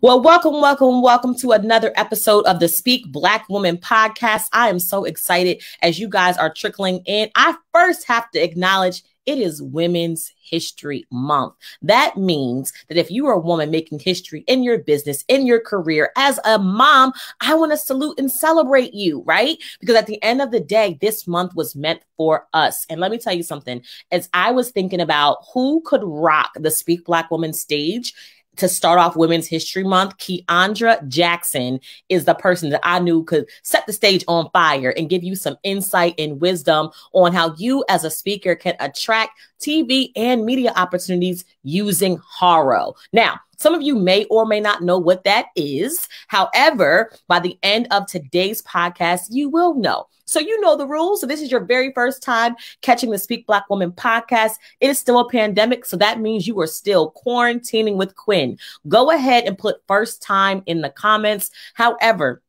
Well, welcome to another episode of the Speak Black Woman podcast. I am so excited as you guys are trickling in. I first have to acknowledge it is Women's History Month. That means that if you are a woman making history in your business, in your career, as a mom, I want to salute and celebrate you, right? Because at the end of the day, this month was meant for us. And let me tell you something, as I was thinking about who could rock the Speak Black Woman stage, to start off Women's History Month, Kiaundra Jackson is the person that I knew could set the stage on fire and give you some insight and wisdom on how you as a speaker can attract TV and media opportunities using HARO. Now, some of you may or may not know what that is. However, by the end of today's podcast, you will know. So you know the rules. So this is your very first time catching the Speak Black Woman podcast. It is still a pandemic, so that means you are still quarantining with Quinn. Go ahead and put first time in the comments. However,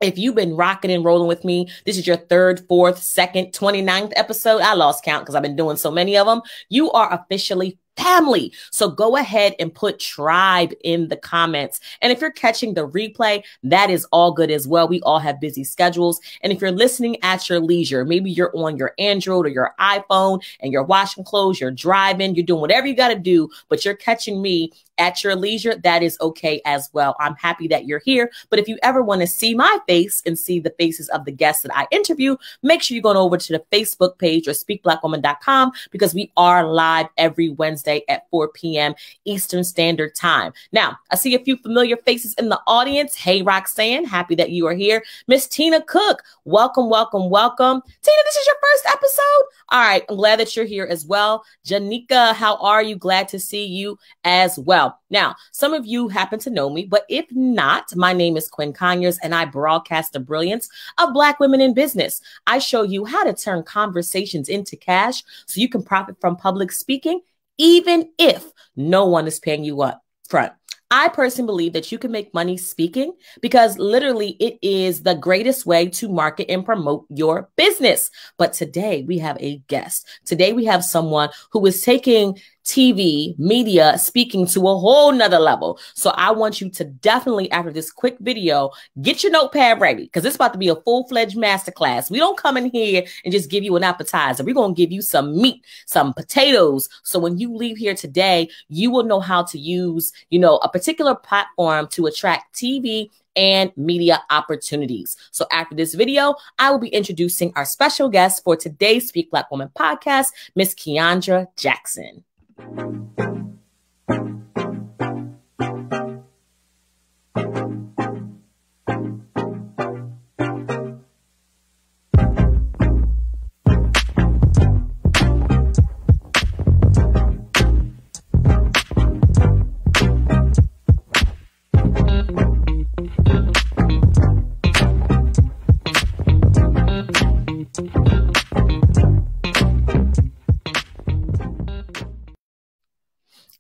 if you've been rocking and rolling with me, this is your third, fourth, second, 29th episode. I lost count because I've been doing so many of them. You are officially family. So go ahead and put tribe in the comments. And if you're catching the replay, that is all good as well. We all have busy schedules. And if you're listening at your leisure, maybe you're on your Android or your iPhone and you're washing clothes, you're driving, you're doing whatever you got to do, but you're catching me at your leisure, that is okay as well. I'm happy that you're here. But if you ever want to see my face and see the faces of the guests that I interview, make sure you're going over to the Facebook page or speakblackwoman.com because we are live every Wednesday at 4 p.m. Eastern Standard Time. Now, I see a few familiar faces in the audience. Hey, Roxanne, happy that you are here. Miss Tina Cook, welcome. Tina, this is your first episode? All right, I'm glad that you're here as well. Janika, how are you? Glad to see you as well. Now, some of you happen to know me, but if not, my name is Quinn Conyers and I broadcast the brilliance of Black women in business. I show you how to turn conversations into cash so you can profit from public speaking, even if no one is paying you up front. I personally believe that you can make money speaking because literally it is the greatest way to market and promote your business. But today we have a guest. Today we have someone who is taking TV, media, speaking to a whole nother level. So I want you to definitely, after this quick video, get your notepad ready because it's about to be a full-fledged masterclass. We don't come in here and just give you an appetizer. We're going to give you some meat, some potatoes. So when you leave here today, you will know how to use, a particular platform to attract TV and media opportunities. So after this video, I will be introducing our special guest for today's Speak Black Woman podcast, Miss Kiaundra Jackson.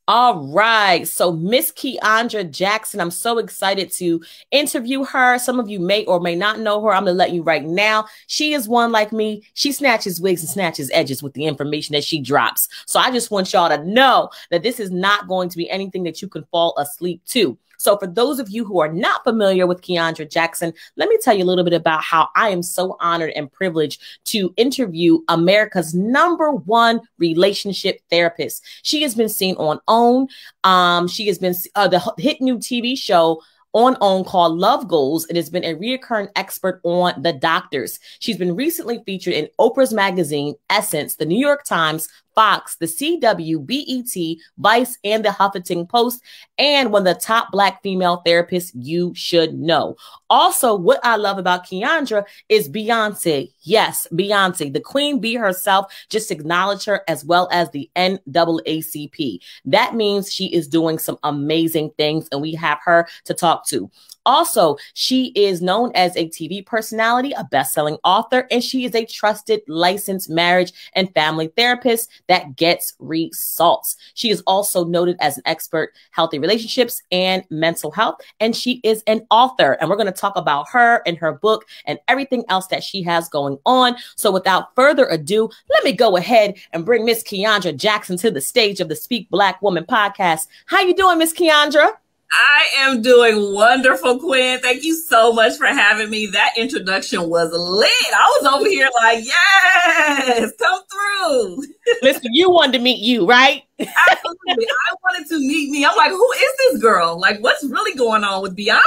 All right. So Miss Kiaundra Jackson, I'm so excited to interview her. Some of you may or may not know her. I'm going to let you right now. She is one like me. She snatches wigs and snatches edges with the information that she drops. So I just want y'all to know that this is not going to be anything that you can fall asleep to. So for those of you who are not familiar with Kiaundra Jackson, let me tell you a little bit about how I am so honored and privileged to interview America's #1 relationship therapist. She has been seen on OWN. She has been the hit new TV show on OWN called Love Goals. It has been a recurring expert on The Doctors. She's been recently featured in Oprah's magazine, Essence, the New York Times, Fox, the CW, BET, Vice, and the Huffington Post, and one of the top Black female therapists you should know. Also, what I love about Kiaundra is Beyonce. Yes, Beyonce, the queen bee herself, just acknowledge her, as well as the NAACP. That means she is doing some amazing things, and we have her to talk to. Also, she is known as a TV personality, a best-selling author, and she is a trusted licensed marriage and family therapist that gets results. She is also noted as an expert healthy relationships and mental health, and she is an author. And we're going to talk about her and her book and everything else that she has going on. So without further ado, let me go ahead and bring Miss Kiaundra Jackson to the stage of the Speak Black Woman podcast. How you doing, Miss Kiaundra? I am doing wonderful, Quinn. Thank you so much for having me. That introduction was lit. I was over here like, yes, come through. Listen, you wanted to meet you, right? Absolutely. I wanted to meet me. I'm like, who is this girl? Like, what's really going on with Beyonce?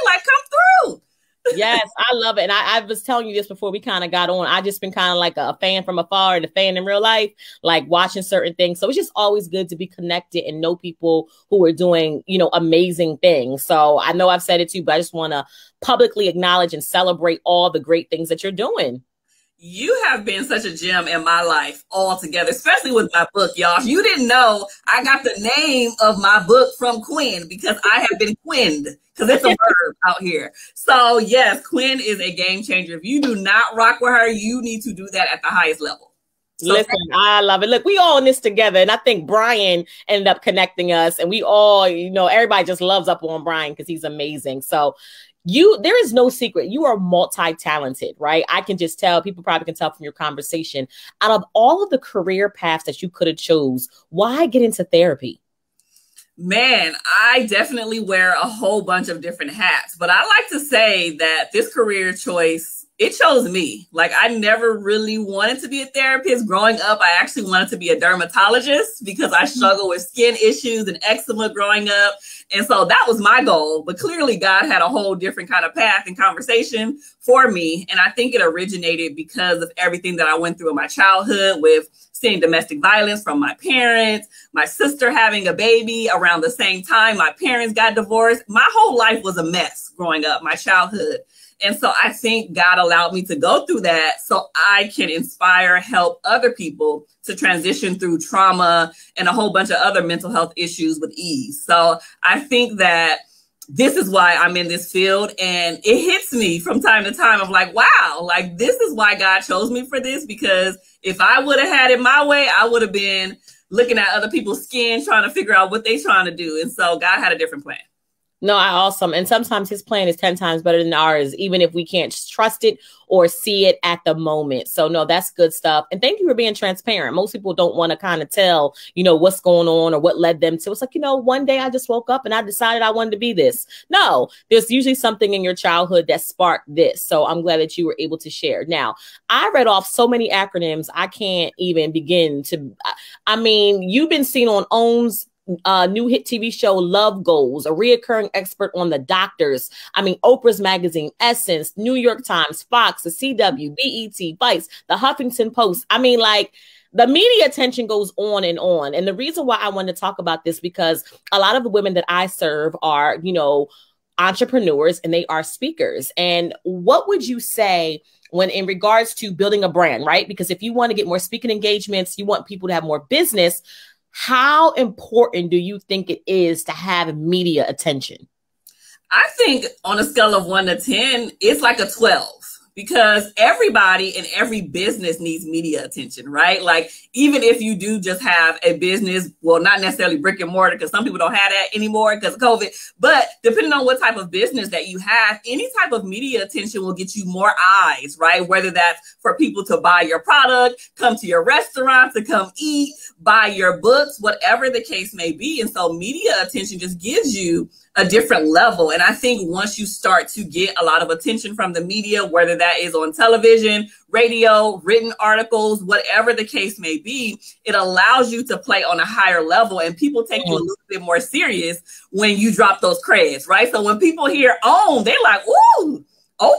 Like, come through. Yes, I love it. And I was telling you this before we kind of got on. I just been kind of like a fan from afar and a fan in real life, like watching certain things. So it's just always good to be connected and know people who are doing, you know, amazing things. So I know I've said it too, but I just want to publicly acknowledge and celebrate all the great things that you're doing. You have been such a gem in my life altogether, especially with my book, y'all. If you didn't know, I got the name of my book from Quinn because I have been quinned, because it's a verb out here. So yes, Quinn is a game changer. If you do not rock with her, you need to do that at the highest level. So listen, I love it. Look, we all in this together. And I think Brian ended up connecting us, and we all, you know, everybody just loves up on Brian because he's amazing. So there is no secret. You are multi-talented, right? I can just tell, people probably can tell from your conversation. Out of all of the career paths that you could have chose, why get into therapy? Man, I definitely wear a whole bunch of different hats, but I like to say that this career choice, it chose me. Like, I never really wanted to be a therapist. Growing up, I actually wanted to be a dermatologist because I struggle with skin issues and eczema growing up. And so that was my goal. But clearly, God had a whole different kind of path and conversation for me. And I think it originated because of everything that I went through in my childhood with seeing domestic violence from my parents, my sister having a baby around the same time. My parents got divorced. My whole life was a mess growing up, my childhood. And so I think God allowed me to go through that so I can inspire, help other people to transition through trauma and a whole bunch of other mental health issues with ease. So I think that this is why I'm in this field, and it hits me from time to time. I'm like, wow, like this is why God chose me for this, because if I would have had it my way, I would have been looking at other people's skin, trying to figure out what they're trying to do. And so God had a different plan. No, awesome. And sometimes his plan is 10 times better than ours, even if we can't trust it or see it at the moment. So no, that's good stuff. And thank you for being transparent. Most people don't want to kind of tell, you know, what's going on or what led them to. It's like, you know, one day I just woke up and I decided I wanted to be this. No, there's usually something in your childhood that sparked this. So I'm glad that you were able to share. Now, I read off so many acronyms, I can't even begin to, I mean, you've been seen on OWN's new hit TV show Love Goals, a reoccurring expert on the doctors. I mean, Oprah's magazine, Essence, New York Times, Fox, the CW, BET, Vice, the Huffington Post. I mean, like, the media attention goes on and on. And the reason why I wanted to talk about this, because a lot of the women that I serve are, you know, entrepreneurs and they are speakers. And what would you say when in regards to building a brand, right? Because if you want to get more speaking engagements, you want people to have more business, how important do you think it is to have media attention? I think on a scale of 1 to 10, it's like a 12. Because everybody in every business needs media attention, right? Like, even if you do just have a business, well, not necessarily brick and mortar, because some people don't have that anymore because of COVID, but depending on what type of business that you have, any type of media attention will get you more eyes, right? Whether that's for people to buy your product, come to your restaurant, to come eat, buy your books, whatever the case may be. And so media attention just gives you a different level. And I think once you start to get a lot of attention from the media, whether that is on television, radio, written articles, whatever the case may be, it allows you to play on a higher level, and people take you a little bit more serious when you drop those creds, right? So when people hear OWN, they like, ooh, Oprah.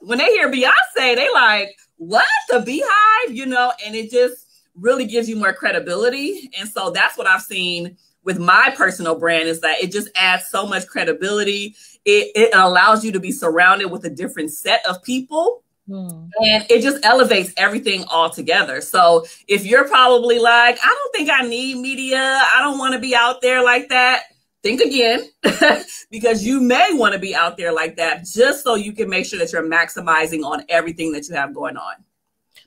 When they hear Beyonce, they like, what? The Beehive, you know, and it just really gives you more credibility. And so that's what I've seen with my personal brand, is that it just adds so much credibility. It allows you to be surrounded with a different set of people. And it just elevates everything all together. So if you're probably like, I don't think I need media, I don't want to be out there like that, think again, because you may want to be out there like that just so you can make sure that you're maximizing on everything that you have going on.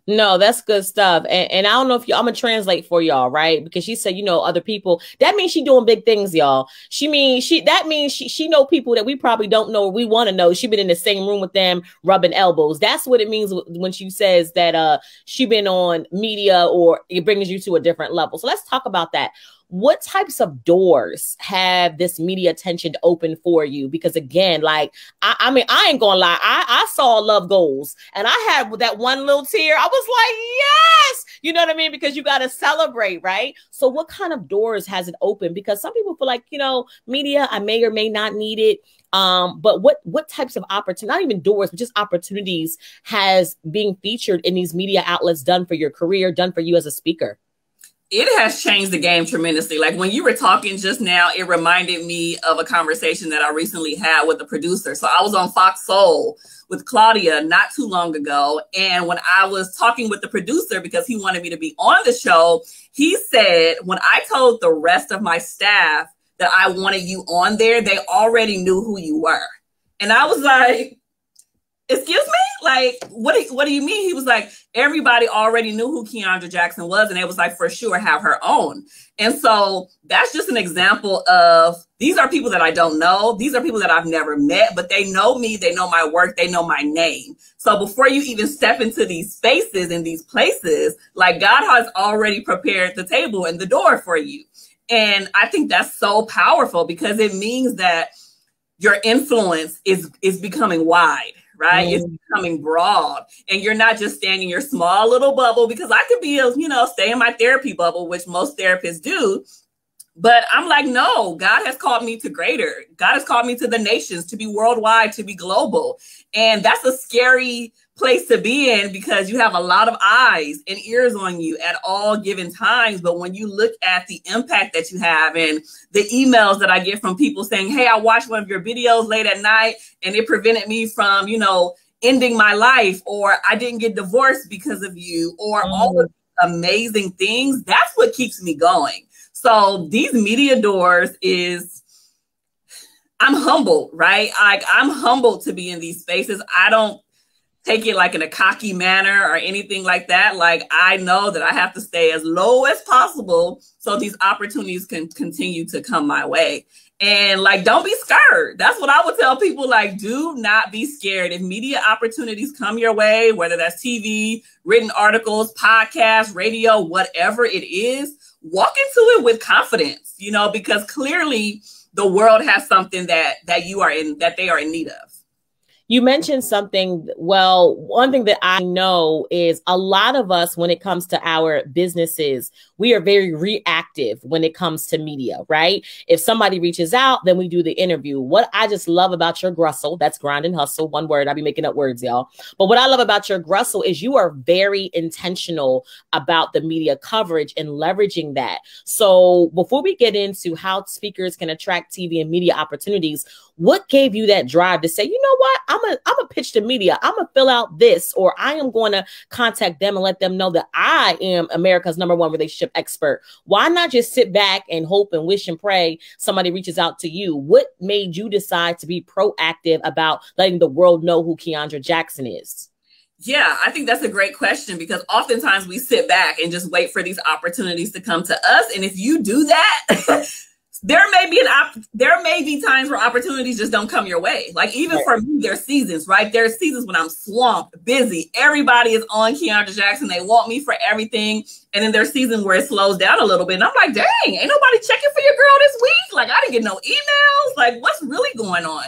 No, that's good stuff. And I don't know if I'm going to translate for y'all, right? Because she said, you know, other people, that means she doing big things, y'all. That means she know people that we probably don't know or we want to know. She been in the same room with them, rubbing elbows. That's what it means when she says that she been on media, or it brings you to a different level. So let's talk about that. what types of doors have this media attention opened for you? Because again, like, I mean, I ain't gonna lie, I saw Love Goals and I had that one little tear. I was like, yes, you know what I mean? Because you got to celebrate, right? So what kind of doors has it opened? Because some people feel like, you know, media, I may or may not need it. But what types of opportunities, not even doors, but just opportunities has being featured in these media outlets done for your career, done for you as a speaker? It has changed the game tremendously. Like when you were talking just now, it reminded me of a conversation that I recently had with a producer. So I was on Fox Soul with Claudia not too long ago. And when I was talking with the producer, because he wanted me to be on the show, he said, when I told the rest of my staff that I wanted you on there, they already knew who you were. And I was like, excuse me? Like, what do you mean? He was like, everybody already knew who Kiaundra Jackson was. And it was like, for sure, have her own. And so that's just an example of, these are people that I don't know. These are people that I've never met, but they know me. They know my work. They know my name. So before you even step into these spaces and these places, like God has already prepared the table and the door for you. And I think that's so powerful because it means that your influence is becoming wide, right? It's becoming broad, and you're not just staying in your small little bubble, because I could be, stay in my therapy bubble, which most therapists do. But I'm like, no, God has called me to greater. God has called me to the nations, to be worldwide, to be global. And that's a scary place to be in because you have a lot of eyes and ears on you at all given times. But when you look at the impact that you have and the emails that I get from people saying, hey, I watched one of your videos late at night and it prevented me from, ending my life, or I didn't get divorced because of you, or all of these amazing things, that's what keeps me going. So these media doors I'm humbled, right? Like I'm humbled to be in these spaces. I don't take it like in a cocky manner or anything like that. Like I know that I have to stay as low as possible so these opportunities can continue to come my way. And like, don't be scared. That's what I would tell people. Like, do not be scared. If media opportunities come your way, whether that's TV, written articles, podcasts, radio, whatever it is, walk into it with confidence, because clearly the world has something that they are in need of. You mentioned something. Well, one thing that I know is a lot of us, when it comes to our businesses, we are very reactive when it comes to media, right? If somebody reaches out, then we do the interview. What I just love about your Grussel, that's grind and hustle, one word. I'll be making up words, y'all. But what I love about your Grussel is you are very intentional about the media coverage and leveraging that. So before we get into how speakers can attract TV and media opportunities, what gave you that drive to say, you know what, I'm a pitch to media. I'm gonna fill out this, or I am going to contact them and let them know that I am America's #1 relationship expert. Why not just sit back and hope and wish and pray somebody reaches out to you? What made you decide to be proactive about letting the world know who Kiaundra Jackson is? Yeah, I think that's a great question, because oftentimes we sit back and just wait for these opportunities to come to us. And if you do that, there may be times where opportunities just don't come your way. Like even for me, there's seasons, right? There's seasons when I'm swamped, busy. Everybody is on Kiaundra Jackson. They want me for everything. And then there's seasons where it slows down a little bit. And I'm like, dang, ain't nobody checking for your girl this week? Like I didn't get no emails. Like what's really going on?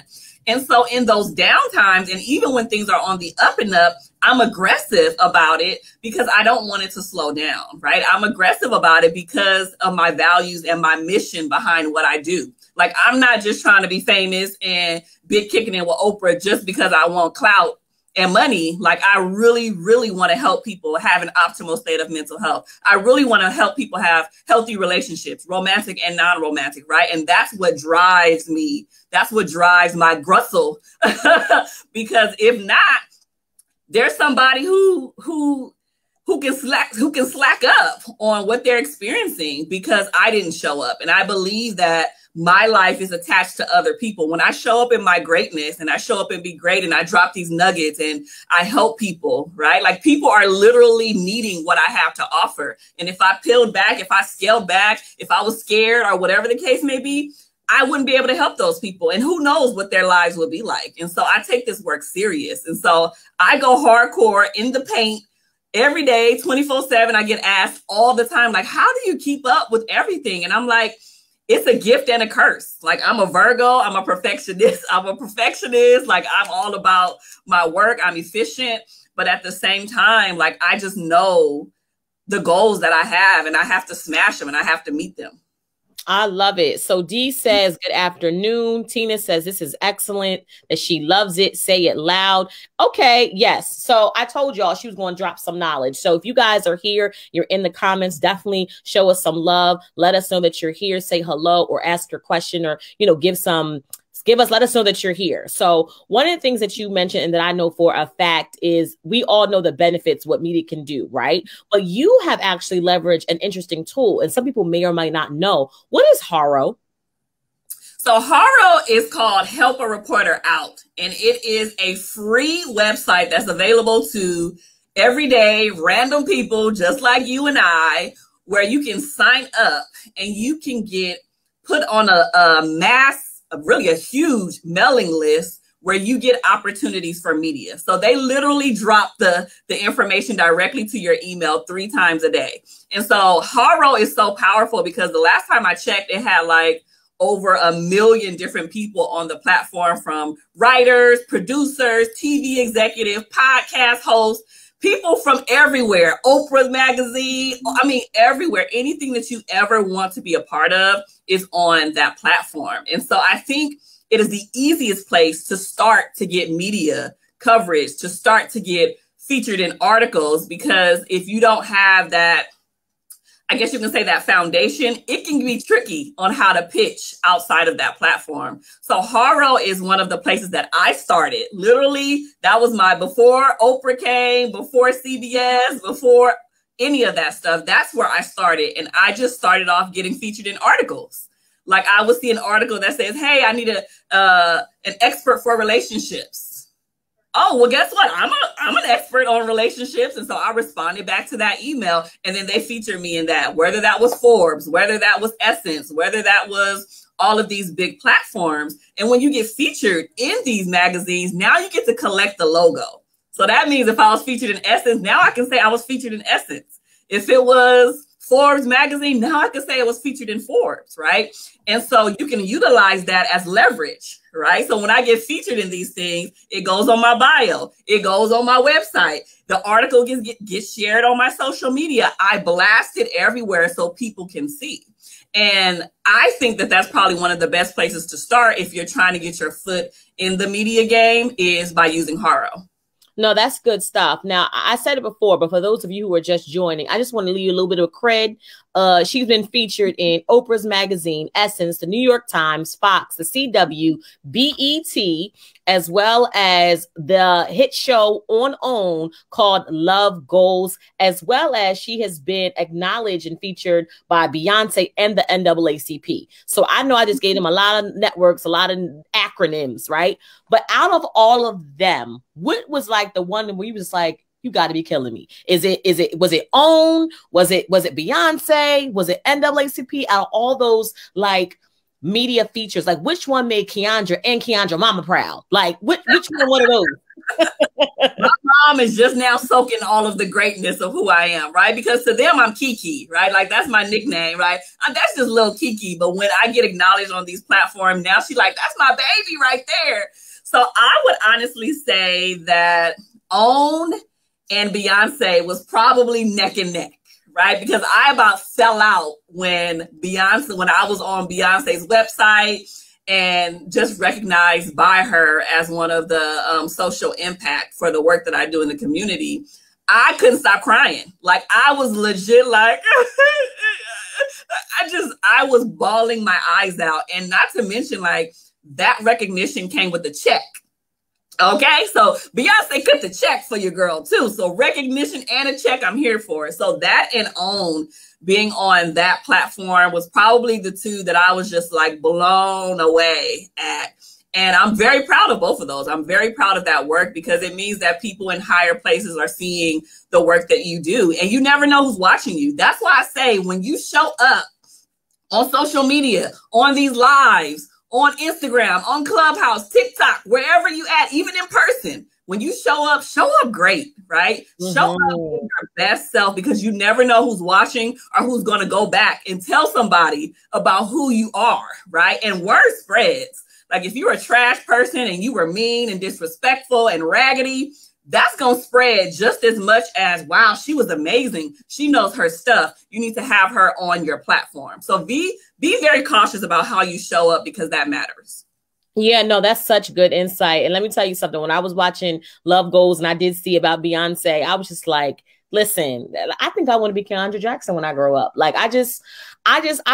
And so in those downtimes, and even when things are on the up and up, I'm aggressive about it because I don't want it to slow down, right? I'm aggressive about it because of my values and my mission behind what I do. Like, I'm not just trying to be famous and big kicking in with Oprah just because I want clout and money. Like, I really, really want to help people have an optimal state of mental health. I really want to help people have healthy relationships, romantic and non-romantic, right? And that's what drives me. That's what drives my Grussel. Because if not, there's somebody who can slack up on what they're experiencing because I didn't show up. And I believe that my life is attached to other people. When I show up in my greatness and I show up and be great and I drop these nuggets and I help people, right? Like people are literally needing what I have to offer. And if I peeled back, if I scaled back, if I was scared or whatever the case may be, I wouldn't be able to help those people. And who knows what their lives would be like. And so I take this work serious. And so I go hardcore in the paint every day, 24/7, I get asked all the time, like, how do you keep up with everything? And I'm like, it's a gift and a curse. Like, I'm a Virgo, I'm a perfectionist. Like, I'm all about my work. I'm efficient. But at the same time, like, I just know the goals that I have, and I have to smash them and I have to meet them. I love it. So Dee says, good afternoon. Tina says, this is excellent, that she loves it. Say it loud. Okay. Yes. So I told y'all she was going to drop some knowledge. So if you guys are here, you're in the comments, definitely show us some love. Let us know that you're here. Say hello or ask your question, or, let us know that you're here. So one of the things that you mentioned and that I know for a fact is we all know the benefits, what media can do, right? But you have actually leveraged an interesting tool, and some people may or might not know. What is HARO? So HARO is called Help a Reporter Out, and it is a free website that's available to everyday random people just like you and I, where you can sign up and you can get put on a huge mailing list where you get opportunities for media. So they literally drop the information directly to your email 3 times a day. And so HARO is so powerful because the last time I checked, it had like over 1 million different people on the platform, from writers, producers, TV executives, podcast hosts, people from everywhere, Oprah's magazine, I mean, everywhere. Anything that you ever want to be a part of is on that platform. And so I think it is the easiest place to start to get media coverage, to start to get featured in articles, because if you don't have that, I guess you can say, that foundation, it can be tricky on how to pitch outside of that platform. So HARO is one of the places that I started. Literally, that was before Oprah came, before CBS, before any of that stuff. That's where I started. And I just started off getting featured in articles. Like, I would see an article that says, hey, I need an expert for relationships. Oh, well, guess what? I'm an expert on relationships. And so I responded back to that email, and then they featured me in that, whether that was Forbes, whether that was Essence, whether that was all of these big platforms. And when you get featured in these magazines, now you get to collect the logo. So that means if I was featured in Essence, now I can say I was featured in Essence. If it was Forbes magazine, now I can say it was featured in Forbes, right? And so you can utilize that as leverage, right? So when I get featured in these things, it goes on my bio, it goes on my website, the article gets shared on my social media. I blast it everywhere so people can see. And I think that that's probably one of the best places to start if you're trying to get your foot in the media game, is by using HARO. No, that's good stuff. Now, I said it before, but for those of you who are just joining, I just want to leave you a little bit of cred. She's been featured in Oprah's magazine, Essence, the New York Times, Fox, the CW, BET, as well as the hit show on OWN called Love Goals, as well as she has been acknowledged and featured by Beyonce and the NAACP. So I know I just gave them a lot of networks, a lot of acronyms, right? But out of all of them, what was like the one where you was like, you got to be killing me? Was it OWN? Was it Beyonce? Was it NAACP? Out of all those like media features, like which one made Kiaundra and Kiaundra Mama proud? Like which one of those? My mom is just now soaking all of the greatness of who I am, right? Because to them, I'm Kiki, right? Like, that's my nickname, right? That's just little Kiki. But when I get acknowledged on these platforms, now she's like, that's my baby right there. So I would honestly say that OWN and Beyonce was probably neck and neck, right? Because I about fell out when I was on Beyonce's website and just recognized by her as one of the social impact for the work that I do in the community. I couldn't stop crying. Like, I was legit like, I was bawling my eyes out. And not to mention, like, that recognition came with a check. Okay, so Beyonce cut the check for your girl too. So recognition and a check, I'm here for it. So that and OWN, being on that platform, was probably the two that I was just like blown away at. And I'm very proud of both of those. I'm very proud of that work, because it means that people in higher places are seeing the work that you do, and you never know who's watching you. That's why I say, when you show up on social media, on these lives, on Instagram, on Clubhouse, TikTok, wherever you at, even in person, when you show up great, right? Show up with your best self, because you never know who's watching or who's going to go back and tell somebody about who you are, right? And word spreads. Like if you're a trash person and you were mean and disrespectful and raggedy, that's going to spread just as much as, wow, she was amazing. She knows her stuff. You need to have her on your platform. So be very cautious about how you show up, because that matters. Yeah, no, that's such good insight. And let me tell you something. When I was watching Love Goals and I did see about Beyonce, I was just like, listen, I think I want to be Kiaundra Jackson when I grow up. Like, I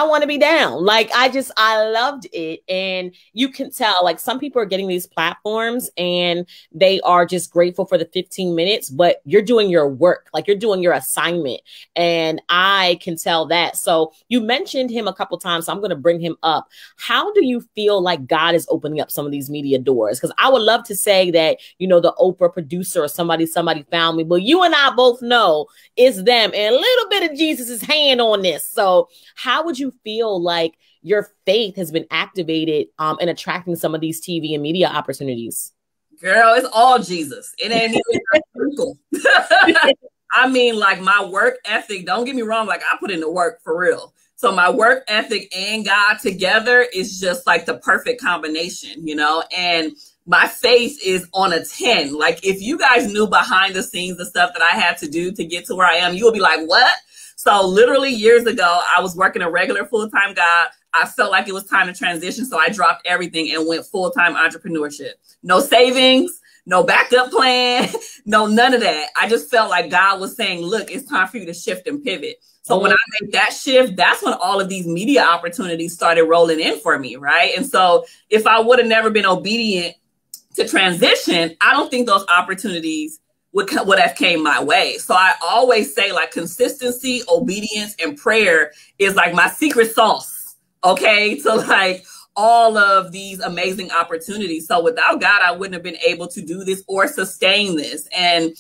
want to be down. Like, I loved it. And you can tell, like, some people are getting these platforms and they are just grateful for the 15 minutes, but you're doing your work, like you're doing your assignment. And I can tell that. So you mentioned him a couple times, so I'm going to bring him up. How do you feel like God is opening up some of these media doors? Because I would love to say that, you know, the Oprah producer or somebody found me, but you and I both know it's them and a little bit of Jesus's hand on this. So how would you feel like your faith has been activated in attracting some of these TV and media opportunities? Girl, it's all Jesus. It ain't even circle. I mean, like my work ethic, don't get me wrong, like I put in the work for real. So my work ethic and God together is just like the perfect combination, you know, and my faith is on a 10. Like if you guys knew behind the scenes, the stuff that I had to do to get to where I am, you would be like, what? So literally years ago, I was working a regular full-time job. I felt like it was time to transition. So I dropped everything and went full-time entrepreneurship. No savings, no backup plan, no, none of that. I just felt like God was saying, look, it's time for you to shift and pivot. So when I made that shift, that's when all of these media opportunities started rolling in for me, right? And so if I would have never been obedient to transition, I don't think those opportunities would have came my way. So I always say like consistency, obedience, and prayer is like my secret sauce, okay, to like all of these amazing opportunities. So without God, I wouldn't have been able to do this or sustain this. And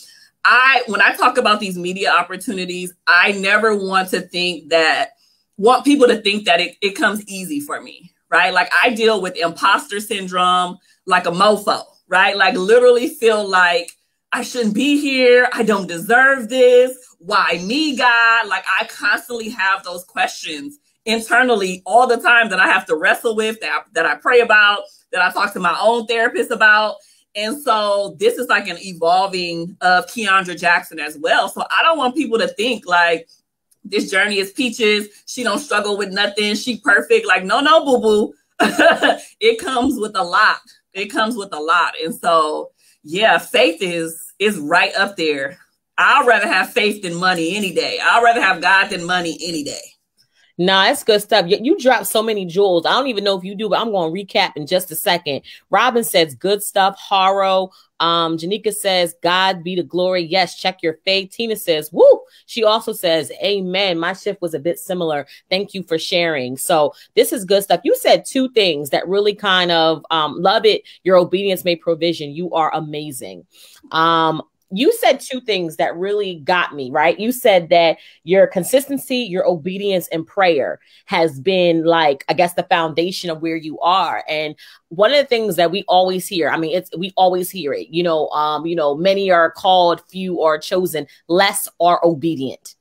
when I talk about these media opportunities, I never want people to think that it comes easy for me, right? Like I deal with imposter syndrome like a mofo, right? Like literally feel like I shouldn't be here. I don't deserve this. Why me, God? Like I constantly have those questions internally all the time that I have to wrestle with, that I pray about, that I talk to my own therapist about. And so this is like an evolving of Kiaundra Jackson as well. So I don't want people to think like this journey is peaches. She don't struggle with nothing. She perfect. Like, no, boo-boo. It comes with a lot. It comes with a lot. And so, yeah, faith is right up there. I'd rather have faith than money any day. I'd rather have God than money any day. Nah, it's good stuff. You dropped so many jewels. I don't even know if you do, but I'm going to recap in just a second. Robin says, good stuff. HARO. Janika says, God be the glory. Yes, check your faith. Tina says, woo. She also says, amen. My shift was a bit similar. Thank you for sharing. So this is good stuff. You said two things that really kind of love it. Your obedience made provision. You are amazing. You said two things that really got me, right? You said that your consistency, your obedience, and prayer has been like, I guess, the foundation of where you are. And one of the things that we always hear, I mean, we always hear it, many are called, few are chosen, less are obedient.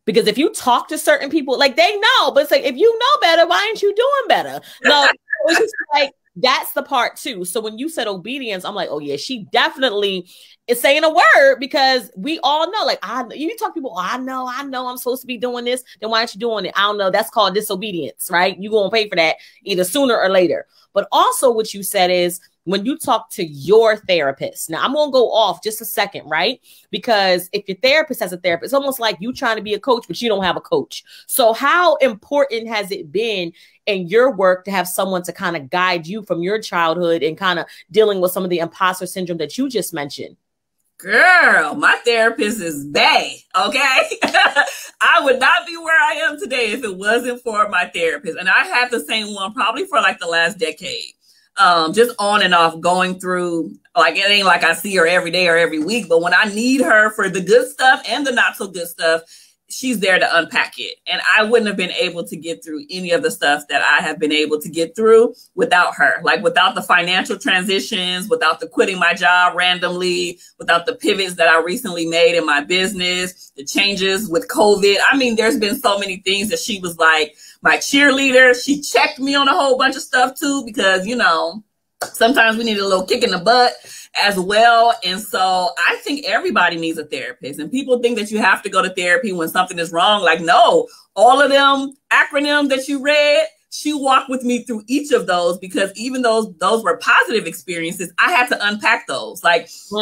Because if you talk to certain people, like they know, but it's like, if you know better, why aren't you doing better? No, it's just like, that's the part too. So when you said obedience, I'm like, oh yeah, she definitely is saying a word, because we all know, like, you talk to people, I know I'm supposed to be doing this. Then why aren't you doing it? I don't know. That's called disobedience, right? You're going to pay for that either sooner or later. But also what you said is when you talk to your therapist. Now I'm going to go off just a second, right? Because if your therapist has a therapist, it's almost like you trying to be a coach, but you don't have a coach. So how important has it been in your work to have someone to kind of guide you from your childhood and kind of dealing with some of the imposter syndrome that you just mentioned? Girl, my therapist is bae, okay? I would not be where I am today if it wasn't for my therapist. And I had the same one probably for like the last decade. Just on and off going through, like, it ain't like I see her every day or every week, but when I need her for the good stuff and the not so good stuff, she's there to unpack it. And I wouldn't have been able to get through any of the stuff that I have been able to get through without her. Like without the financial transitions, without the quitting my job randomly, without the pivots that I recently made in my business, the changes with COVID. I mean, there's been so many things that she was like my cheerleader. She checked me on a whole bunch of stuff too, because, you know, sometimes we need a little kick in the butt as well. And so I think everybody needs a therapist. And people think that you have to go to therapy when something is wrong. Like, no, all of them acronyms that you read, she walked with me through each of those, because even those were positive experiences, I had to unpack those. Like, who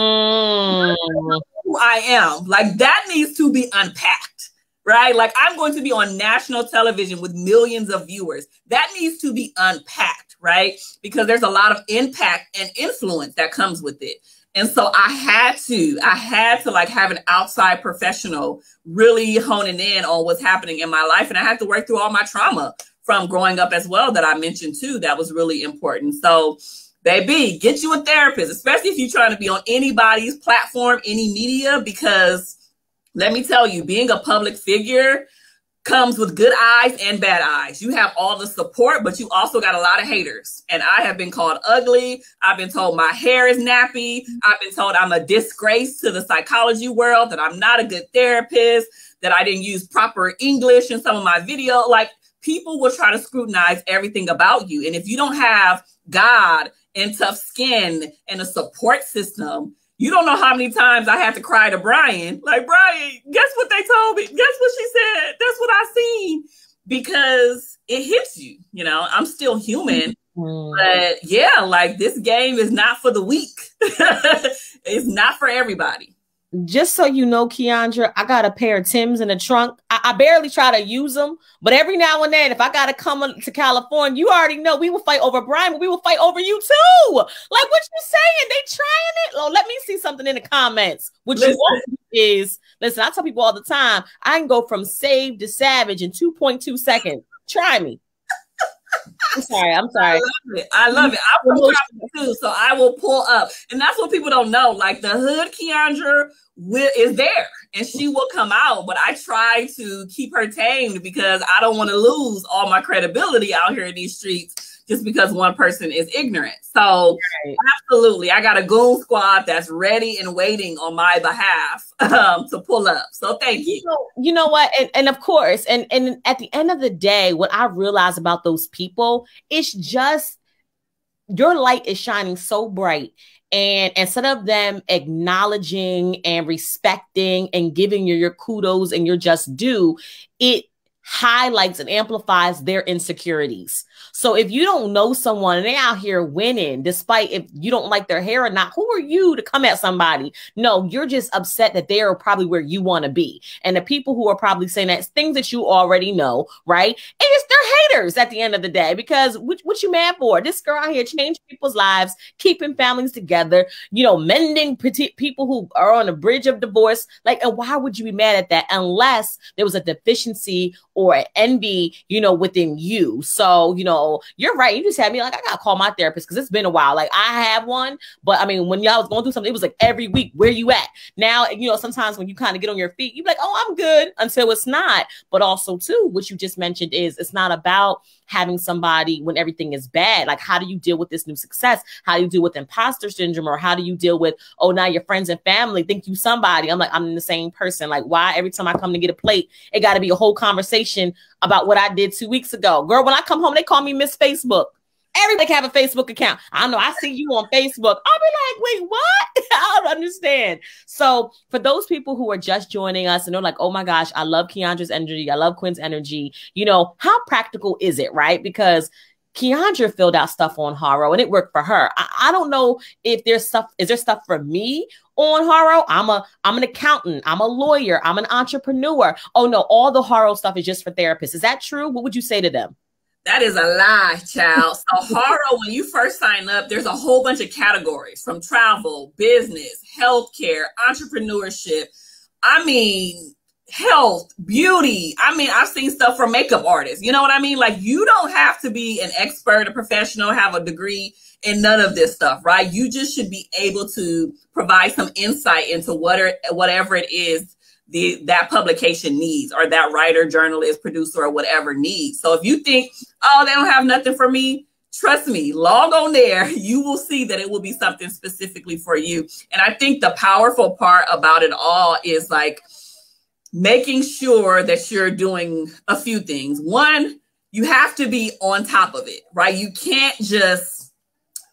I am, like that needs to be unpacked, right? Like I'm going to be on national television with millions of viewers. That needs to be unpacked. Right? Because there's a lot of impact and influence that comes with it. And so I had to like have an outside professional really honing in on what's happening in my life. And I had to work through all my trauma from growing up as well that I mentioned too. That was really important. So baby, get you a therapist, especially if you're trying to be on anybody's platform, any media, because let me tell you, being a public figure comes with good eyes and bad eyes. You have all the support, but you also got a lot of haters. And I have been called ugly. I've been told my hair is nappy. I've been told I'm a disgrace to the psychology world, that I'm not a good therapist, that I didn't use proper English in some of my video. Like people will try to scrutinize everything about you. And if you don't have God and tough skin and a support system, you don't know how many times I had to cry to Brian. Like, Brian, guess what they told me? Guess what she said? That's what I seen. Because it hits you. You know, I'm still human. But yeah, like this game is not for the weak. It's not for everybody. Just so you know, Kiaundra, I got a pair of Timbs in the trunk. I barely try to use them, but every now and then, if I got to come to California, you already know we will fight over Brian, but we will fight over you too. Like what you saying? They trying it? Oh, let me see something in the comments. What you want is, listen, I tell people all the time, I can go from save to savage in 2.2 seconds. Try me. I'm sorry. I love it. I'm from California too, so I will pull up. And that's what people don't know. Like the hood Kiaundra is there and she will come out, but I try to keep her tamed because I don't want to lose all my credibility out here in these streets just because one person is ignorant. So absolutely, I got a goon squad that's ready and waiting on my behalf to pull up. So thank you. You know what? And of course, and at the end of the day, what I realize about those people, it's just your light is shining so bright. And instead of them acknowledging and respecting and giving you your kudos and your just due, it highlights and amplifies their insecurities. So if you don't know someone and they're out here winning, despite if you don't like their hair or not, who are you to come at somebody? No, you're just upset that they are probably where you want to be. And the people who are probably saying that things that you already know, right? And it's their haters at the end of the day, because what you mad for? This girl out here changing people's lives, keeping families together, you know, mending people who are on the bridge of divorce. Like, and why would you be mad at that unless there was a deficiency or an envy, you know, within you? So, you know, you're right. You just had me like, I gotta call my therapist because it's been a while. Like I have one, but I mean, when y'all was going through something, it was like every week, where you at? Now, you know, sometimes when you kind of get on your feet, you be like, oh, I'm good, until it's not. But also too, what you just mentioned is it's not about having somebody when everything is bad. Like, how do you deal with this new success? How do you deal with imposter syndrome? Or how do you deal with, oh, now your friends and family think you somebody? I'm like, I'm the same person. Like, why every time I come to get a plate, it got to be a whole conversation about what I did 2 weeks ago? Girl, when I come home, they call me Miss Facebook. Everybody can have a Facebook account. I know, I see you on Facebook. I'll be like, wait, what? I don't understand. So for those people who are just joining us and they're like, oh my gosh, I love Kiaundra's energy. I love Quinn's energy. You know, how practical is it, right? Because Kiaundra filled out stuff on HARO and it worked for her. I don't know if there's stuff, is there stuff for me on HARO? I'm an accountant. I'm a lawyer. I'm an entrepreneur. Oh no, all the HARO stuff is just for therapists. Is that true? What would you say to them? That is a lie, child. So HARO, when you first sign up, there's a whole bunch of categories from travel, business, healthcare, entrepreneurship. I mean, health, beauty. I mean, I've seen stuff for makeup artists. You know what I mean? Like, you don't have to be an expert, a professional, have a degree in none of this stuff, right? You just should be able to provide some insight into whatever it is that publication needs, or that writer, journalist, producer, or whatever needs. So if you think, oh, they don't have nothing for me, trust me, log on there. You will see that it will be something specifically for you. And I think the powerful part about it all is like making sure that you're doing a few things. One, you have to be on top of it, right? You can't just,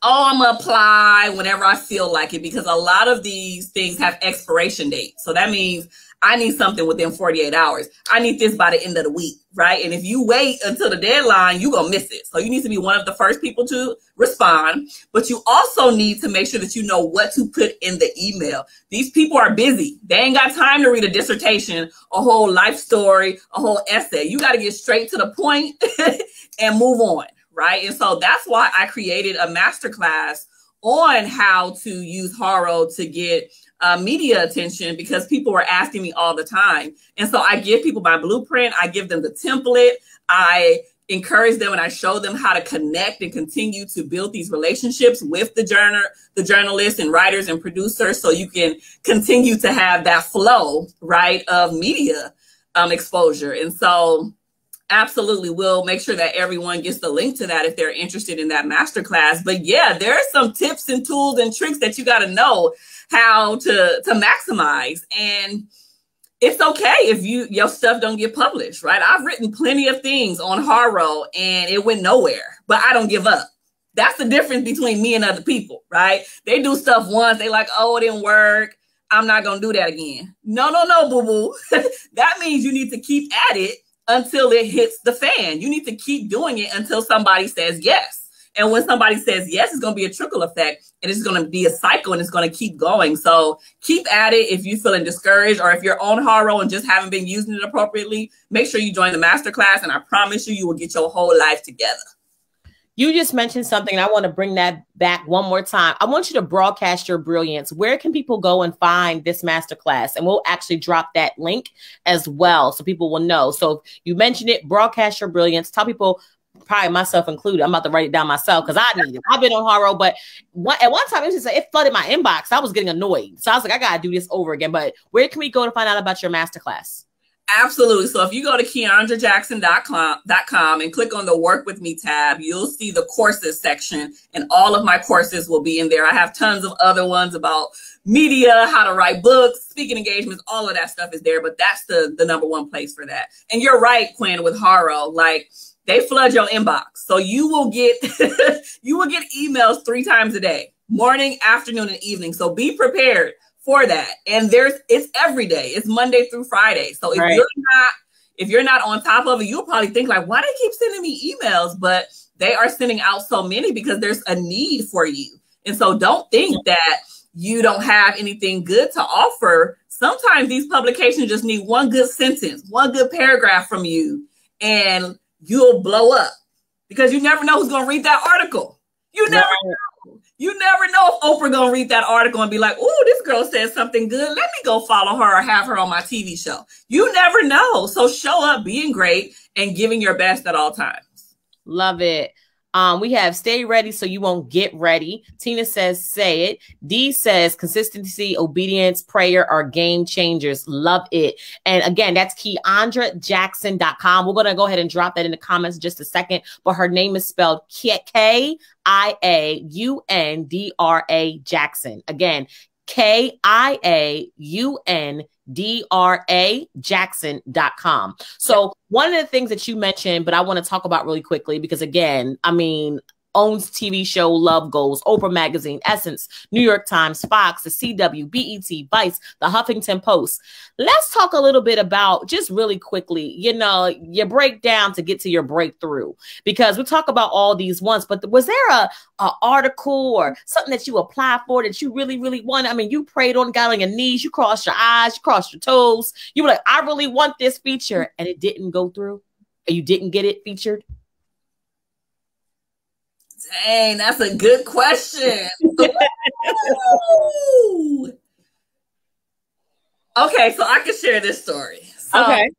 oh, I'm gonna apply whenever I feel like it, because a lot of these things have expiration dates. So that means I need something within 48 hours. I need this by the end of the week, right? And if you wait until the deadline, you're going to miss it. So you need to be one of the first people to respond, but you also need to make sure that you know what to put in the email. These people are busy. They ain't got time to read a dissertation, a whole life story, a whole essay. You got to get straight to the point and move on, right? And so that's why I created a masterclass on how to use HARO to get media attention, because people were asking me all the time. And so I give people my blueprint. I give them the template. I encourage them and I show them how to connect and continue to build these relationships with the journalists and writers and producers, so you can continue to have that flow, right, of media exposure. And so absolutely, we'll make sure that everyone gets the link to that if they're interested in that masterclass. But yeah, there are some tips and tools and tricks that you got to know how to maximize. And it's okay if your stuff don't get published, right? I've written plenty of things on HARO and it went nowhere, but I don't give up. That's the difference between me and other people, right? They do stuff once, they like, oh, it didn't work, I'm not gonna do that again. No, boo-boo. That means you need to keep at it until it hits the fan. You need to keep doing it until somebody says yes. And when somebody says yes, it's going to be a trickle effect, and it's going to be a cycle, and it's going to keep going. So keep at it. If you're feeling discouraged, or if you're on HARO and just haven't been using it appropriately, make sure you join the masterclass, and I promise you will get your whole life together. You just mentioned something, and I want to bring that back one more time. I want you to broadcast your brilliance. Where can people go and find this masterclass? And we'll actually drop that link as well, so people will know. So if you mentioned it, broadcast your brilliance. Tell people, probably myself included, I'm about to write it down myself because I need it. I've been on HARO, but at one time it flooded my inbox. I was getting annoyed. So I was like, I got to do this over again. But where can we go to find out about your masterclass? Absolutely. So if you go to KiaundraJackson.com and click on the Work With Me tab, you'll see the courses section, and all of my courses will be in there. I have tons of other ones about media, how to write books, speaking engagements, all of that stuff is there. But that's the number one place for that. And you're right, Quinn, with HARO, like they flood your inbox. So you will get emails 3 times a day, morning, afternoon, and evening. So be prepared for that. And it's every day. It's Monday through Friday. So if you're not on top of it, you'll probably think like, why do they keep sending me emails? But they are sending out so many because there's a need for you. And so don't think that you don't have anything good to offer. Sometimes these publications just need one good sentence, one good paragraph from you, and you'll blow up, because you never know who's going to read that article. You never know. You never know if Oprah gonna read that article and be like, "Oh, this girl said something good. Let me go follow her or have her on my TV show." You never know. So show up being great and giving your best at all times. Love it. We have stay ready so you won't get ready. Tina says, say it. D says consistency, obedience, prayer are game changers. Love it. And again, that's KiaundraJackson.com. We're going to go ahead and drop that in the comments in just a second. But her name is spelled Kiaundra Jackson. Again, KIAUNDRA Jackson.com. So one of the things that you mentioned, but I want to talk about really quickly, because again, I mean, owns TV show Love Goals, Oprah Magazine, Essence, New York Times, Fox, the CW, BET, Vice, the Huffington Post. Let's talk a little bit about, just really quickly, you know, your breakdown to get to your breakthrough, because we talk about all these once, but was there a article or something that you applied for that you really, really wanted? I mean, you prayed on, got on your knees, you crossed your eyes, you crossed your toes. You were like, I really want this feature, and it didn't go through, and you didn't get it featured. Dang, that's a good question. Okay, so I can share this story. Okay.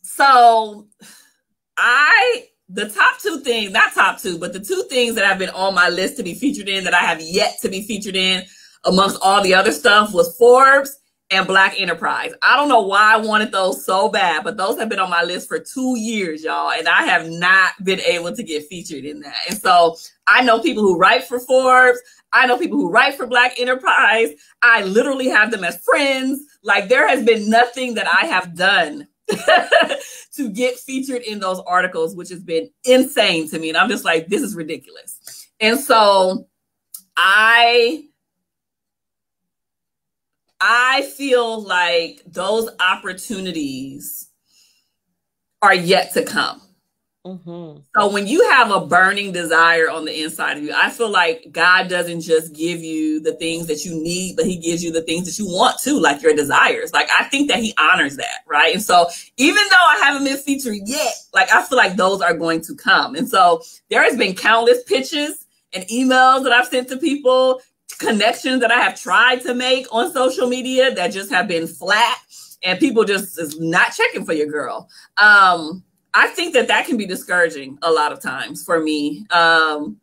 So the top 2 things, not top 2, but the 2 things that have been on my list to be featured in that I have yet to be featured in amongst all the other stuff was Forbes and Black enterprise. I don't know why I wanted those so bad, but those have been on my list for 2 years, y'all. And I have not been able to get featured in that. And so I know people who write for Forbes. I know people who write for Black enterprise. I literally have them as friends. Like, there has been nothing that I have done to get featured in those articles, which has been insane to me. And I'm just like, this is ridiculous. And so I feel like those opportunities are yet to come. Mm-hmm. So when you have a burning desire on the inside of you, I feel like God doesn't just give you the things that you need, but he gives you the things that you want too, like your desires. Like, I think that he honors that, right? And so even though I haven't been featured yet, like, I feel like those are going to come. And so there has been countless pitches and emails that I've sent to people, connections that I have tried to make on social media that just have been flat, and people just is not checking for your girl. I think that can be discouraging a lot of times for me. But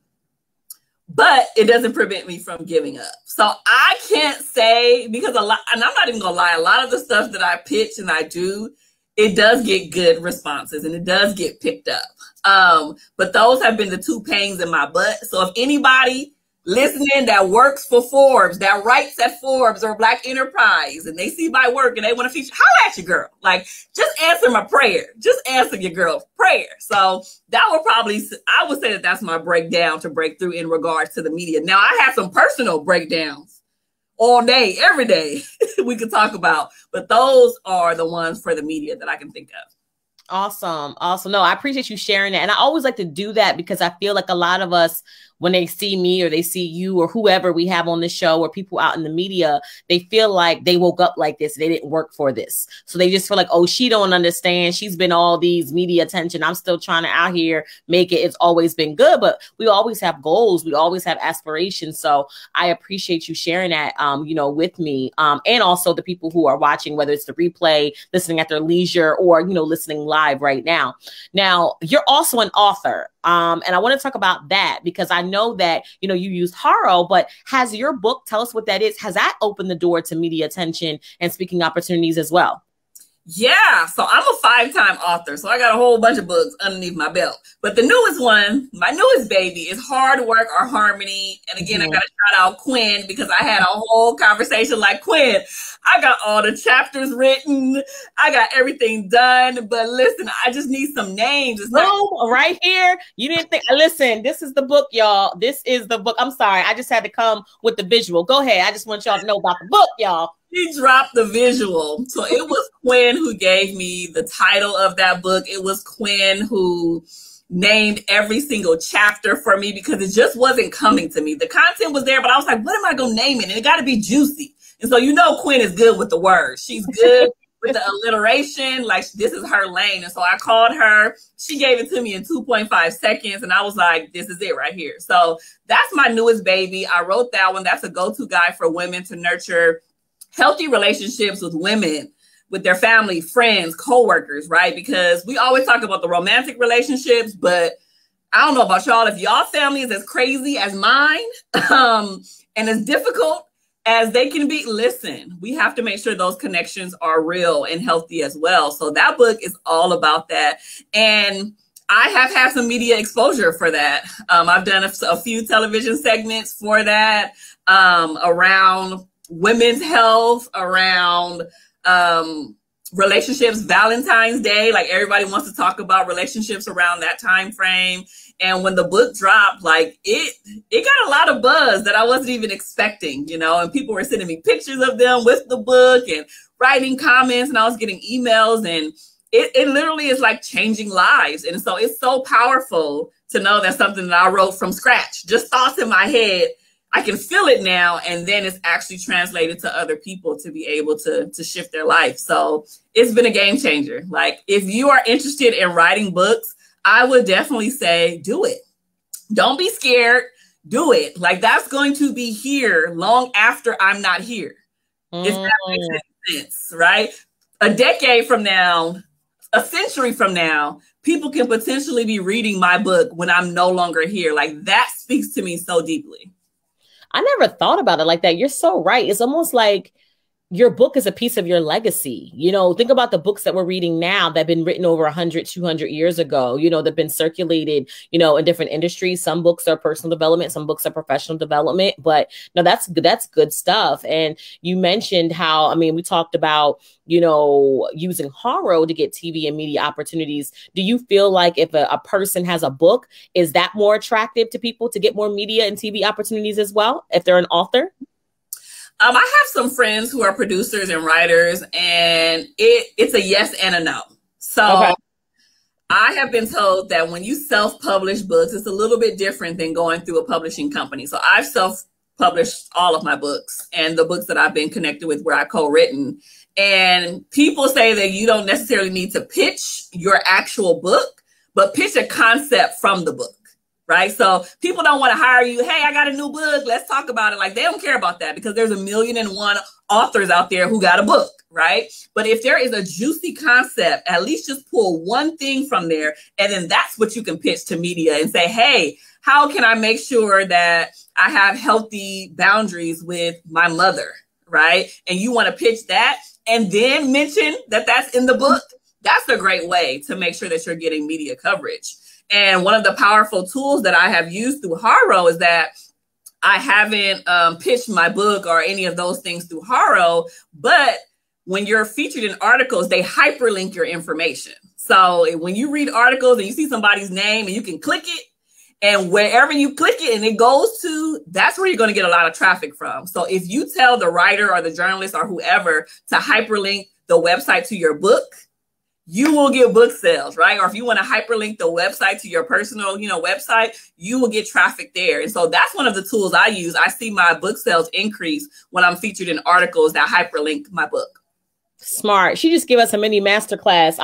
it doesn't prevent me from giving up. So I can't say, because and I'm not even gonna lie, a lot of the stuff that I pitch and I do, it does get good responses and it does get picked up. But those have been the 2 pains in my butt. So if anybody listening that works for Forbes, that writes at Forbes or Black enterprise, and they see my work and they want to feature, holla at your girl. Like, just answer my prayer. Just answer your girl's prayer. So that would probably, I would say that that's my breakdown to break through in regards to the media. Now, I have some personal breakdowns all day, every day we could talk about, but those are the ones for the media that I can think of. Awesome. Awesome. No, I appreciate you sharing that. And I always like to do that because I feel like a lot of us, when they see me or they see you or whoever we have on the show or people out in the media, they feel like they woke up like this. They didn't work for this. So they just feel like, oh, she don't understand. She's been all these media attention. I'm still trying to out here make it. It's always been good, but we always have goals. We always have aspirations. So I appreciate you sharing that, with me. And also the people who are watching, whether it's the replay, listening at their leisure, or, listening live right now. Now, you're also an author. And I want to talk about that because I know that, you used HARO, but has your book, tell us what that is, has that opened the door to media attention and speaking opportunities as well? Yeah, so I'm a 5-time author, so I got a whole bunch of books underneath my belt. But the newest one, my newest baby, is Hard Work or Harmony. And again, I got to shout out Quinn because I had a whole conversation like, Quinn, I got all the chapters written. I got everything done. But listen, I just need some names. It's right here. You didn't think, listen, this is the book, y'all. This is the book. I'm sorry. I just had to come with the visual. Go ahead. I just want y'all to know about the book, y'all. She dropped the visual. So it was Quinn who gave me the title of that book. It was Quinn who named every single chapter for me because it just wasn't coming to me. The content was there, but I was like, what am I going to name it? And it got to be juicy. And so, Quinn is good with the words. She's good with the alliteration. Like, this is her lane. And so I called her. She gave it to me in 2.5 seconds. And I was like, this is it right here. So that's my newest baby. I wrote that one. That's a go-to guide for women to nurture healthy relationships with women, with their family, friends, coworkers, right? Because we always talk about the romantic relationships, but I don't know about y'all. If y'all family is as crazy as mine, and as difficult as they can be, listen, we have to make sure those connections are real and healthy as well. So that book is all about that. And I have had some media exposure for that. I've done a few television segments for that, around women's health, around relationships, Valentine's Day. Like, everybody wants to talk about relationships around that time frame. And when the book dropped, like, it got a lot of buzz that I wasn't even expecting, and people were sending me pictures of them with the book and writing comments, and I was getting emails, and it literally is like changing lives. And so it's so powerful to know that something that I wrote from scratch, just thoughts in my head, I can feel it now, and then it's actually translated to other people to be able to shift their life. So it's been a game changer. Like, if you are interested in writing books, I would definitely say do it. Don't be scared. Do it. Like, that's going to be here long after I'm not here. If that makes any sense, right? A decade from now, a century from now, people can potentially be reading my book when I'm no longer here. Like, that speaks to me so deeply. I never thought about it like that. You're so right. It's almost like your book is a piece of your legacy. You know, think about the books that we're reading now that have been written over 100, 200 years ago, you know, that have been circulated, you know, in different industries. Some books are personal development, some books are professional development, but no, that's good stuff. And you mentioned how, I mean, we talked about, you know, using HARO to get TV and media opportunities. Do you feel like if a person has a book, is that more attractive to people to get more media and TV opportunities as well, if they're an author? I have some friends who are producers and writers, and it's a yes and a no. So okay. I have been told that when you self-publish books, it's a little bit different than going through a publishing company. So I've self-published all of my books and the books that I've been connected with where I co-written. And people say that you don't necessarily need to pitch your actual book, but pitch a concept from the book. Right. So people don't want to hire you. Hey, I got a new book. Let's talk about it. Like, they don't care about that because there's 1,000,001 authors out there who got a book. Right. But if there is a juicy concept, at least just pull one thing from there. And then that's what you can pitch to media and say, hey, how can I make sure that I have healthy boundaries with my mother? Right. And you want to pitch that and then mention that that's in the book. That's a great way to make sure that you're getting media coverage. And one of the powerful tools that I have used through HARO is that I haven't pitched my book or any of those things through HARO, but when you're featured in articles, they hyperlink your information. So when you read articles and you see somebody's name and you can click it, and wherever you click it and it goes to, that's where you're going to get a lot of traffic from. So if you tell the writer or the journalist or whoever to hyperlink the website to your book, you will get book sales, right? Or if you want to hyperlink the website to your personal, website, you will get traffic there. And so that's one of the tools I use. I see my book sales increase when I'm featured in articles that hyperlink my book. Smart. She just gave us a mini masterclass.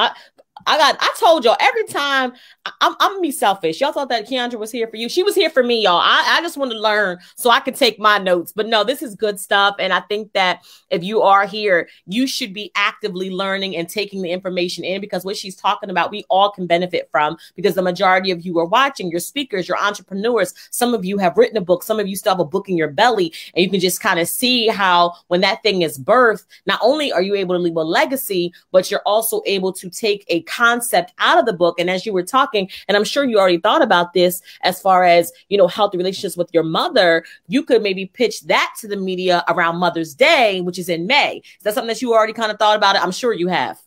I told y'all every time I'm gonna be selfish. Y'all thought that Kiaundra was here for you. She was here for me, y'all. I just want to learn so I can take my notes. But no, this is good stuff. And I think that if you are here, you should be actively learning and taking the information in, because what she's talking about, we all can benefit from, because the majority of you are watching, you're speakers, you're entrepreneurs. Some of you have written a book. Some of you still have a book in your belly, and you can just kind of see how when that thing is birthed, not only are you able to leave a legacy, but you're also able to take a concept out of the book. And as you were talking, and I'm sure you already thought about this, as far as, healthy relationships with your mother, you could maybe pitch that to the media around Mother's Day, which is in May. Is that something that you already kind of thought about? I'm sure you have.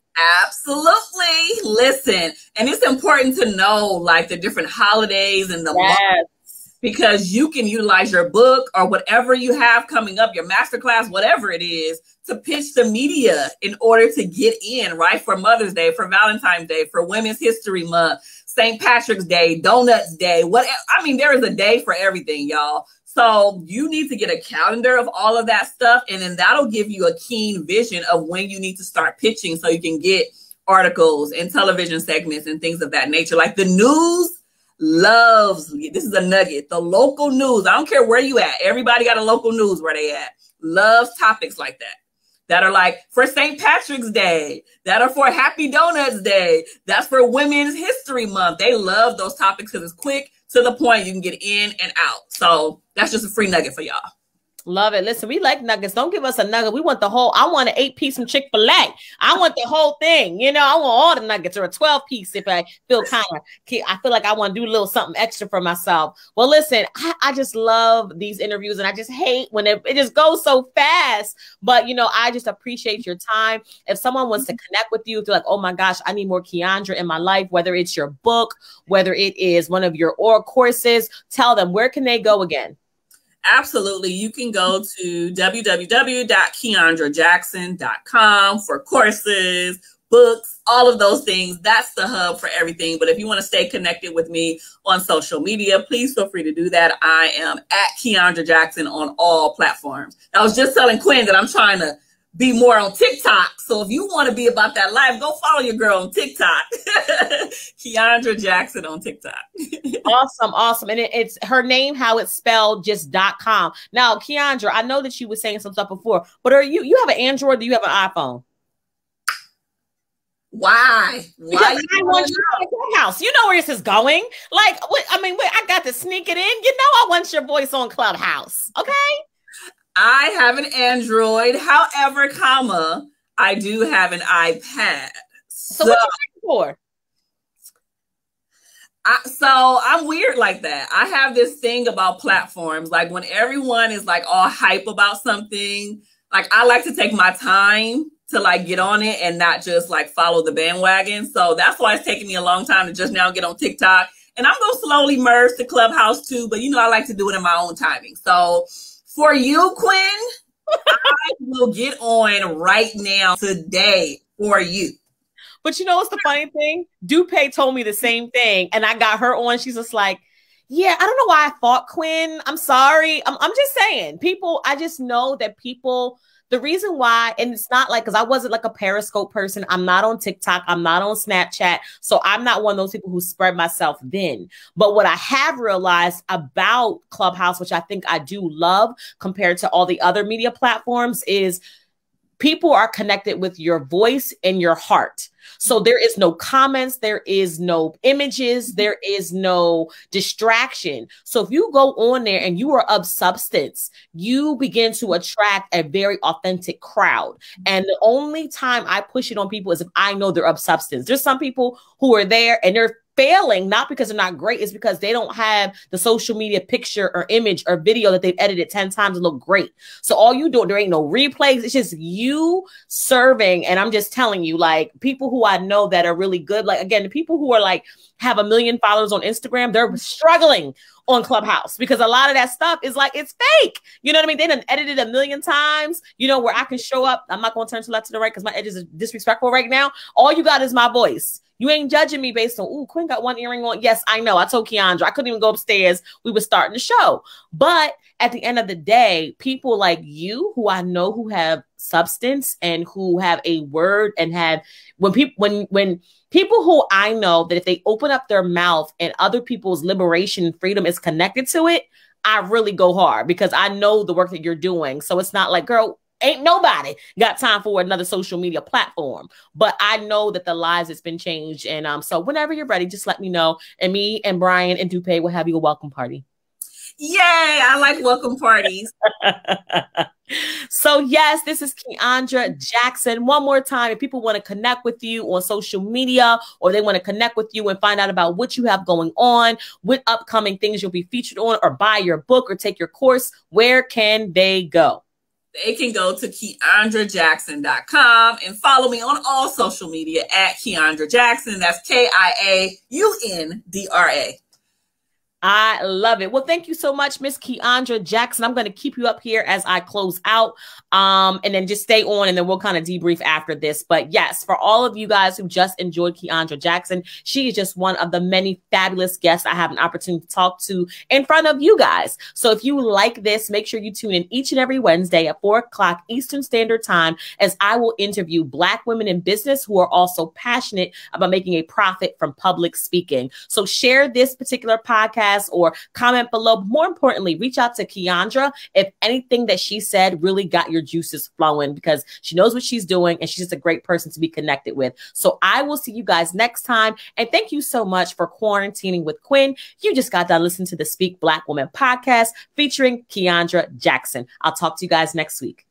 Absolutely. Listen, and it's important to know like the different holidays and the months, because you can utilize your book or whatever you have coming up, your masterclass, whatever it is, to pitch the media in order to get in, right? For Mother's Day, for Valentine's Day, for Women's History Month, St. Patrick's Day, Donuts Day, whatever. I mean, there is a day for everything, y'all. So you need to get a calendar of all of that stuff. And then that'll give you a keen vision of when you need to start pitching so you can get articles and television segments and things of that nature. Like the news loves, this is a nugget, the local news. I don't care where you at. Everybody got a local news where they at. Loves topics like that are like for St. Patrick's Day, that are for Happy Donuts Day, that's for Women's History Month. They love those topics because it's quick, to the point, you can get in and out. So that's just a free nugget for y'all. Love it. Listen, we like nuggets. Don't give us a nugget. We want the whole, I want an 8-piece from Chick-fil-A. I want the whole thing. I want all the nuggets, or a 12-piece if I feel I feel like I want to do a little something extra for myself. Well, listen, I just love these interviews, and I just hate when it just goes so fast. But, I just appreciate your time. If someone wants to connect with you, if they're like, oh my gosh, I need more Kiaundra in my life, whether it's your book, whether it is one of your courses, tell them, where can they go again? Absolutely. You can go to www.kiaundrajackson.com for courses, books, all of those things. That's the hub for everything. But if you want to stay connected with me on social media, please feel free to do that. I am at Kiaundra Jackson on all platforms. I was just telling Quinn that I'm trying to be more on TikTok. So if you want to be about that life, go follow your girl on TikTok. Kiaundra Jackson on TikTok. Awesome. And it's her name, how it's spelled, just .com. Now, Kiaundra, I know that you were saying some stuff before, but you have an Android, or do you have an iPhone? Why? Because I want you to Clubhouse. You know where this is going. I got to sneak it in. I want your voice on Clubhouse. Okay. I have an Android. However, I do have an iPad. So what you paying for? So I'm weird like that. I have this thing about platforms. Like when everyone is like all hype about something, like I like to take my time to like get on it and not just like follow the bandwagon. So that's why it's taking me a long time to just now get on TikTok. And I'm going to slowly merge to Clubhouse too. But you know, I like to do it in my own timing. So for you, Quinn, I will get on right now today for you. But you know what's the funny thing? Dupe told me the same thing, and I got her on. She's just like, yeah, I don't know why I thought Quinn. I'm sorry. I'm just saying, people, I just know that people, the reason why, and it's not like, because I wasn't like a Periscope person. I'm not on TikTok. I'm not on Snapchat. So I'm not one of those people who spread myself thin. But what I have realized about Clubhouse, which I think I do love compared to all the other media platforms, is people are connected with your voice and your heart. So there is no comments, there is no images, there is no distraction. So if you go on there and you are of substance, you begin to attract a very authentic crowd. And the only time I push it on people is if I know they're of substance. There's some people who are there and they're failing, not because they're not great, it's because they don't have the social media picture or image or video that they've edited 10 times to look great. So all you do, there ain't no replays. It's just you serving. And I'm just telling you, like, people who I know that are really good, like, again, the people who are like, have 1 million followers on Instagram, they're struggling on Clubhouse because a lot of that stuff is like, it's fake. You know what I mean? They done edited 1 million times, you know, where I can show up. I'm not going to turn to left to the right because my edges are disrespectful right now. All you got is my voice. You ain't judging me based on, ooh, Quinn got one earring on. Yes, I know. I told Kiaundra I couldn't even go upstairs. We were starting the show. But at the end of the day, people like you who I know who have substance and who have a word and have, when people who I know that if they open up their mouth and other people's liberation and freedom is connected to it, I really go hard because I know the work that you're doing. So it's not like, girl, ain't nobody got time for another social media platform. But I know that the lives has been changed. And so whenever you're ready, just let me know. And me and Brian and Dupe will have you a welcome party. Yay! I like welcome parties. So yes, this is Kiaundra Jackson. One more time, if people want to connect with you on social media or they want to connect with you and find out about what you have going on, what upcoming things you'll be featured on, or buy your book or take your course, where can they go? They can go to KiaundraJackson.com and follow me on all social media at Kiaundra Jackson. That's Kiaundra. I love it. Well, thank you so much, Miss Kiaundra Jackson. I'm going to keep you up here as I close out, and then just stay on, and then we'll kind of debrief after this. But yes, for all of you guys who just enjoyed Kiaundra Jackson, she is just one of the many fabulous guests I have an opportunity to talk to in front of you guys. So if you like this, make sure you tune in each and every Wednesday at 4 o'clock Eastern Standard Time, as I will interview Black women in business who are also passionate about making a profit from public speaking. So share this particular podcast or comment below. But more importantly, reach out to Kiaundra if anything that she said really got your juices flowing, because she knows what she's doing and she's just a great person to be connected with. So I will see you guys next time. And thank you so much for quarantining with Quinn. You just got done listening to the Speak Black Woman podcast featuring Kiaundra Jackson. I'll talk to you guys next week.